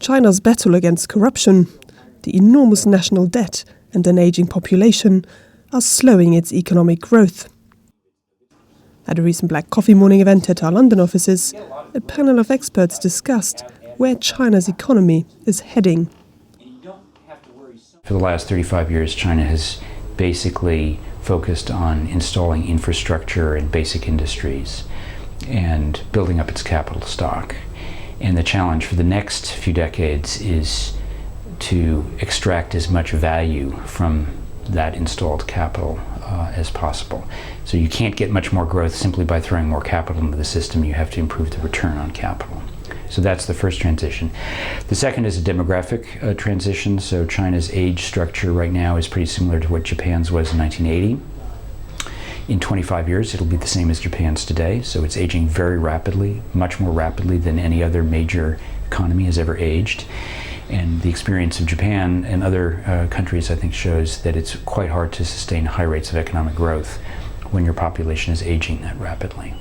China's battle against corruption, the enormous national debt and an aging population are slowing its economic growth. At a recent Black Coffee morning event at our London offices, a panel of experts discussed where China's economy is heading. For the last 35 years, China has basically focused on installing infrastructure in basic industries and building up its capital stock. And the challenge for the next few decades is to extract as much value from that installed capital as possible. So you can't get much more growth simply by throwing more capital into the system. You have to improve the return on capital. So that's the first transition. The second is a demographic transition. So China's age structure right now is pretty similar to what Japan's was in 1980. In 25 years, it'll be the same as Japan's today. So it's aging very rapidly, much more rapidly than any other major economy has ever aged. And the experience of Japan and other countries, I think, shows that it's quite hard to sustain high rates of economic growth when your population is aging that rapidly.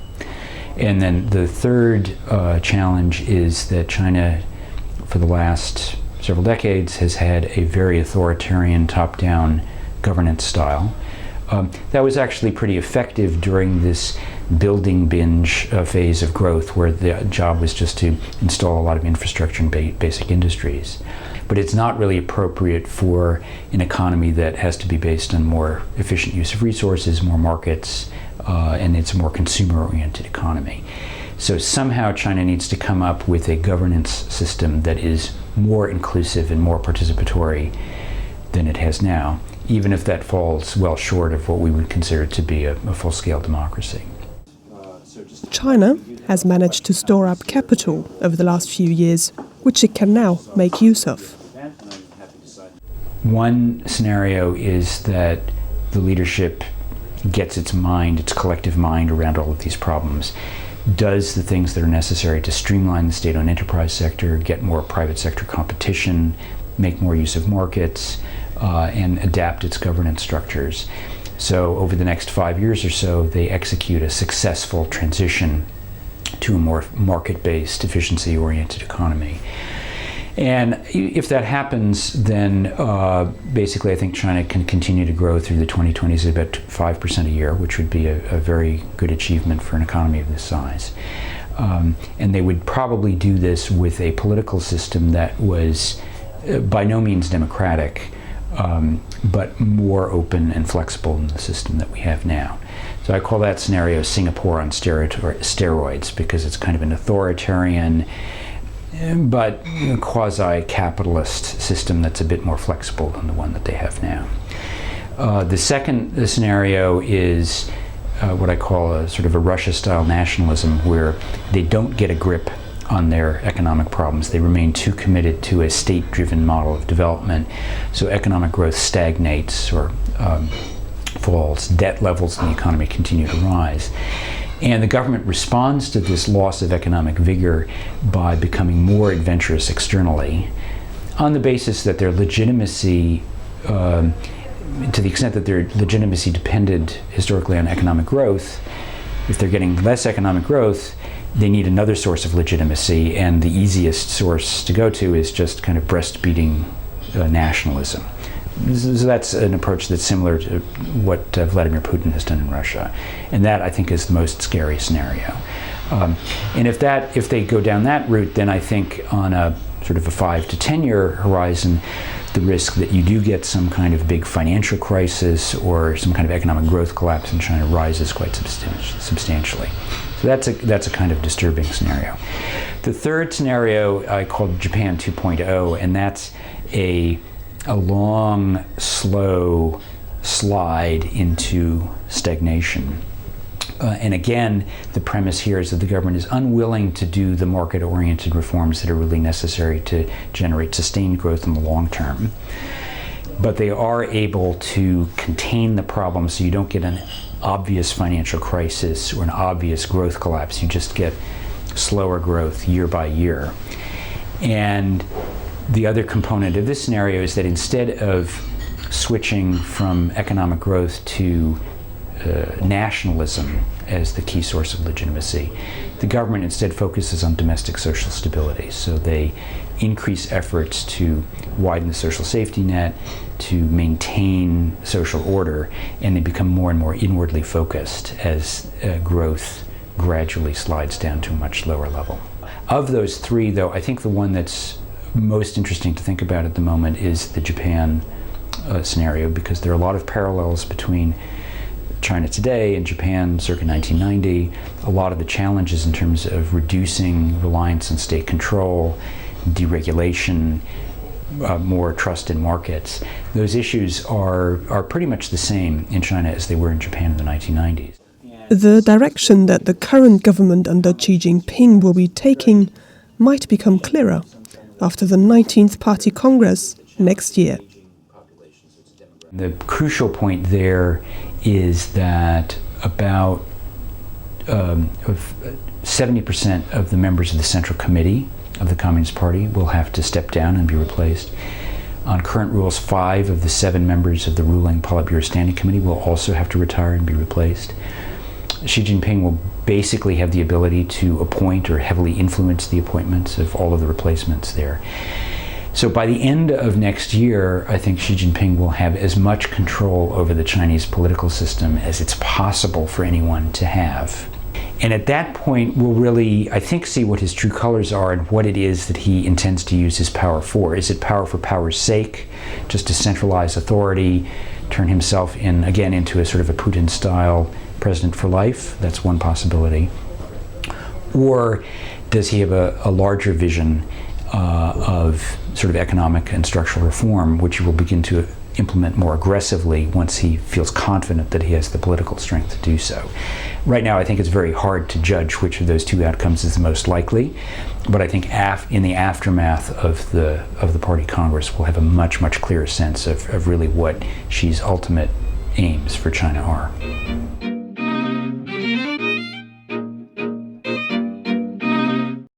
And then the third challenge is that China, for the last several decades, has had a very authoritarian top-down governance style. That was actually pretty effective during this building binge phase of growth, where the job was just to install a lot of infrastructure in basic industries. But it's not really appropriate for an economy that has to be based on more efficient use of resources, more markets, and it's a more consumer-oriented economy. So somehow China needs to come up with a governance system that is more inclusive and more participatory than it has now, even if that falls well short of what we would consider to be a full-scale democracy. China has managed to store up capital over the last few years, which it can now make use of. One scenario is that the leadership gets its collective mind around all of these problems, does the things that are necessary to streamline the state-owned enterprise sector, get more private sector competition, make more use of markets, and adapt its governance structures. So over the next 5 years or so, they execute a successful transition to a more market-based, efficiency-oriented economy. And if that happens, then basically I think China can continue to grow through the 2020s at about 5% a year, which would be a very good achievement for an economy of this size. And they would probably do this with a political system that was by no means democratic, but more open and flexible than the system that we have now. So I call that scenario Singapore on steroids, because it's kind of an authoritarian but quasi-capitalist system that's a bit more flexible than the one that they have now. The second scenario is what I call a sort of a Russia-style nationalism, where they don't get a grip on their economic problems. They remain too committed to a state-driven model of development, so economic growth stagnates or falls. Debt levels in the economy continue to rise. And the government responds to this loss of economic vigor by becoming more adventurous externally, on the basis that their legitimacy, to the extent that their legitimacy depended historically on economic growth, if they're getting less economic growth, they need another source of legitimacy, and the easiest source to go to is just kind of breast-beating nationalism. So that's an approach that's similar to what Vladimir Putin has done in Russia, and that I think is the most scary scenario. And if they go down that route, then I think on a sort of a 5 to 10 year horizon, the risk that you do get some kind of big financial crisis or some kind of economic growth collapse in China rises quite substantially. So that's a kind of disturbing scenario. The third scenario I called Japan 2.0, and that's a long, slow slide into stagnation. And again, the premise here is that the government is unwilling to do the market-oriented reforms that are really necessary to generate sustained growth in the long term. But they are able to contain the problem so you don't get an obvious financial crisis or an obvious growth collapse. You just get slower growth year by year. And the other component of this scenario is that instead of switching from economic growth to nationalism as the key source of legitimacy. The government instead focuses on domestic social stability. So they increase efforts to widen the social safety net, to maintain social order, and they become more and more inwardly focused as growth gradually slides down to a much lower level. Of those three, though, I think the one that's most interesting to think about at the moment is the Japan scenario, because there are a lot of parallels between China today and Japan circa 1990. A lot of the challenges in terms of reducing reliance on state control, deregulation, more trust in markets. Those issues are pretty much the same in China as they were in Japan in the 1990s. The direction that the current government under Xi Jinping will be taking might become clearer after the 19th Party Congress next year. The crucial point there is that about 70% of the members of the Central Committee of the Communist Party will have to step down and be replaced. On current rules, 5 of the 7 members of the ruling Politburo Standing Committee will also have to retire and be replaced. Xi Jinping will basically have the ability to appoint or heavily influence the appointments of all of the replacements there. So by the end of next year, I think Xi Jinping will have as much control over the Chinese political system as it's possible for anyone to have. And at that point, we'll really, I think, see what his true colors are and what it is that he intends to use his power for. Is it power for power's sake, just to centralize authority, turn himself again into a sort of a Putin-style president for life? That's one possibility. Or does he have a larger vision of sort of economic and structural reform, which he will begin to implement more aggressively once he feels confident that he has the political strength to do so. Right now, I think it's very hard to judge which of those two outcomes is the most likely, but I think in the aftermath of the Party Congress, we'll have a much, much clearer sense of really what Xi's ultimate aims for China are.